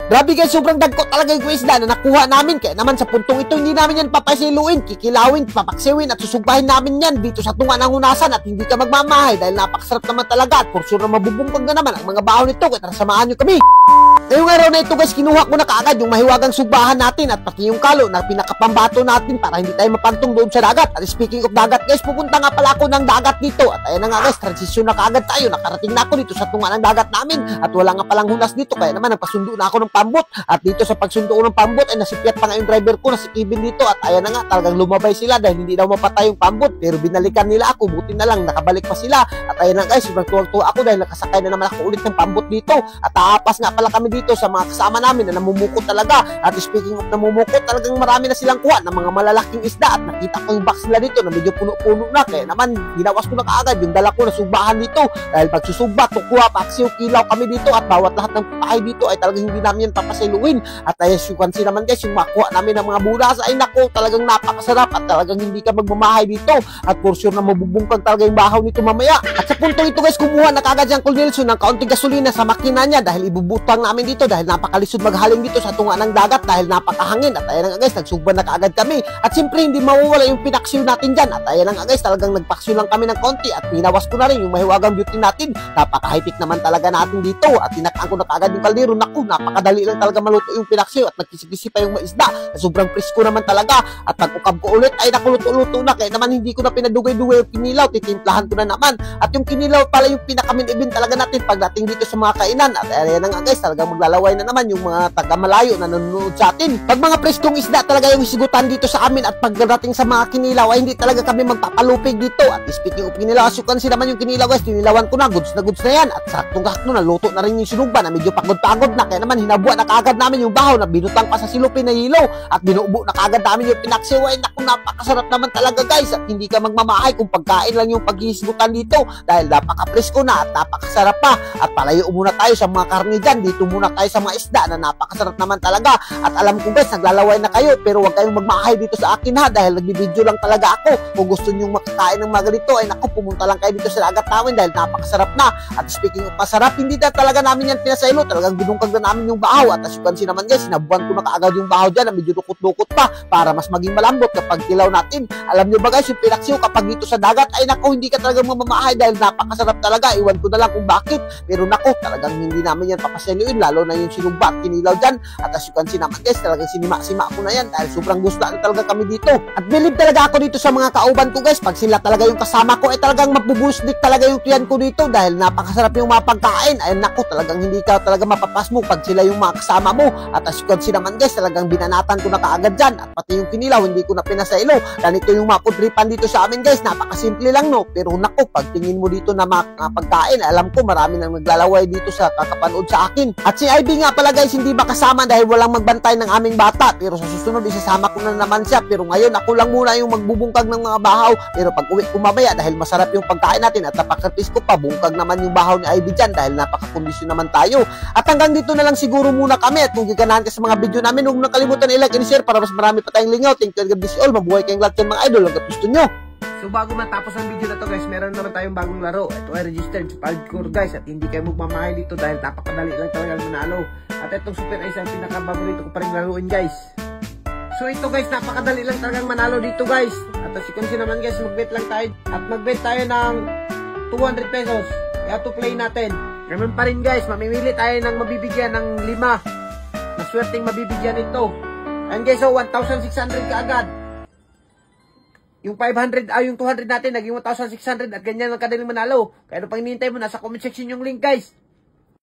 Grabe guys, sobrang dagko talaga yung isda na nakuha namin. Kaya naman sa puntong ito, hindi namin yan papasiluin, kikilawin, papaksiwin at susugbahin namin yan dito sa tunga ng unasan at hindi ka magmamahay dahil napakasarap naman talaga at for sure na mabubungkag na naman ang mga baho nito. Kaya samahan nyo kami. Ngayong araw na ito guys, kinuha ko na kaagad yung mahiwagang sugbahan natin at pati yung kalo na pinakapambato natin para hindi tayo mapagtong doon sa dagat. At speaking of dagat guys, pupunta nga pala ako ng dagat dito. At ayan na nga guys, transisyon na kaagad tayo. Nakarating na ako dito sa tunga ng dagat namin at wala nga palang hunas dito. Kaya naman nagpasundo na ako ng pambot. At dito sa pagsundo ko ng pambot ay nasipyat pa nga yung driver ko na si Kevin dito. At ayan na nga, talagang lumabay sila dahil hindi daw mapatay yung pambot. Pero binalikan nila ako, buti na lang nakabalik pa sila. At ayan na guys, sobrang tuwang-tuwa ako dahil nakasakay na naman ako ulit ng pambot dito. At aapas nga pala kami dito sa mga kasama namin na namumukot talaga. At speaking of namumukot, talagang marami na silang kuha ng mga malalaking isda. At nakita ko yung box nila dito na medyo puno-puno na. Kaya naman, ginawas ko na kaagad yung dala ko na subahan dito. Dahil pag susugba, tukuha, paksiw, kilaw kami dito. At bawat lahat ng putahe dito ay talagang hindi namin yan papasiluin. At as you can see naman guys, yung makuha namin ng mga bulas ay nako, talagang napakasarap at talagang hindi ka magmamahay dito. At for sure na mabubungkag talaga yung bahaw nito mamaya. At sa punto ito guys, kumuha na kaagad si Uncle Nelson ng kaunting gasolina sa makina niya dahil ibubutang namin dito dahil napakalisod maghaling dito sa tunga ng dagat dahil napakahangin. At ayan nga guys, nagsugba na kaagad kami. At siyempre hindi mawawala yung pinaksiw natin dyan. At ayan nga guys, talagang nagpaksiw lang kami ng konti at pinawas ko na rin yung mahiwagang beauty natin. Napaka-high-tech naman talaga natin dito. At tinakang ko na kaagad yung kaldero. Naku, napakadali lang talaga maluto yung pinaksiw at nagkisi-kisi pa yung maisda. Sobrang presko naman talaga. At pag-ukab ko ulit ay nakuluto-luto na. Kaya naman hindi ko na pinadugay-dugay yung kinilaw. Titimplahan ko na naman. At yung kinilaw pala yung pinakamin-ibin talaga natin pagdating dito sa mga kainan. At ayan nga guys, talagang maglalaway na naman yung mga taga-malayo na nanonood sa atin. Pag mga preskong isda talaga yung isigutan dito sa amin at pagdating sa mga kinilaw ay hindi talaga kami magpapalupig dito. At speaking of kinilaw, asukan sila naman yung kinilaw guys, tinilawan ko na goods na yan. At saktong-sakto na luto na rin yung sinugba na medyo pagod-pagod na. Kaya naman hinabuan na kaagad namin yung bahaw na binutang pa sa silupin na hilo at binuubo na kaagad namin yung pinaksiw. Ay naku, napakasarap naman talaga guys at hindi ka magmamahay kung pagkain lang yung paghisigutan dito dahil napaka-presko na at napakasarap pa. At palayo muna tayo sa mga karne dyan, dito muna tayo sa mga isda na napakasarap naman talaga. At alam ko guys, naglalaway na kayo pero huwag kayong magmamahay dito sa akin ha dahil nagbibideo lang talaga ako. Kung gusto nyo makakain ng mga ganito ay naku, pumunta lang kayo dito sa dagat namin dahil napakasarap na. At speaking of masarap, hindi na talaga namin yan pinasaylo, talagang binungkag na namin yung bahaw. At as you can see naman guys, sinabuan ko na kaagad yung bahaw dyan na medyo dukot-dukot pa para mas maging malambot kapag kilaw natin. Alam nyo ba guys, yung pinaksiw kapag dito sa dagat ay naku, hindi ka talagang mamamahay dahil napakasarap talaga. Iwan ko na lang kung bakit, pero naku, talagang hindi namin yan papasayloin, lalo na yung sinugba at kinilaw dyan. At as you can see naman guys, talagang sinima-sima ko na yan dahil sobrang gusto na talaga kami dito. At believe talaga ako dito sa mga kauban ko guys, pag sila talaga yung kasama ko ay talagang mabubusdik talaga yung tiyan ko dito dahil napakasarap yung mga pagkain. Ay naku, talagang hindi ka talaga mapapasmo pag sila yung mga kasama mo. At as you can see naman guys, talagang binanatan ko na kaagad dyan at pati yung kinilaw hindi ko na pinasaylo. Ganito yung mapudripan dito sa amin guys, napakasimple lang no, pero naku, pag tingin mo dito na mga pagkain, alam ko marami nang naglalaway dito sa kakapanood sa akin. At si Ivy nga pala guys, hindi makasama dahil walang magbantay ng aming bata, pero sa susunod isasama ko na naman siya. Pero ngayon ako lang muna yung magbubungkag ng mga bahaw, pero pag uwi ko mamaya dahil masarap yung pagkain natin at napakapis ko pa, bungkag naman yung bahaw ni Ivy dyan dahil napakakondisyon naman tayo. At hanggang dito na lang siguro muna kami at kung giganahan ka sa mga video namin, huwag nakalimutan i-like and share para mas marami pa tayong lingaw. Thank you and God bless you all. Mabuhay kayong lahat yan mga idol hanggang gusto nyo. So bago matapos ang video na to guys, meron naman tayong bagong laro. Ito ay registered sa Parkour guys at hindi kayo magmamahal dito dahil napakadali lang talaga manalo. At itong super ay isang pinakababorito ko pa rin laruin guys. So ito guys, napakadali lang talagang manalo dito guys. At as you can see naman guys, magbet lang tayo. At magbet tayo ng 200 pesos. Kaya to play natin. Ganun pa rin guys, mamimili tayo ng mabibigyan ng 5 na swerteng mabibigyan ito. And guys, so 1,600 kaagad. Yung 500, yung 200 natin, naging 1,600 at ganyan lang kadaling manalo. Kaya ano pang hinihintay mo, nasa comment section yung link guys.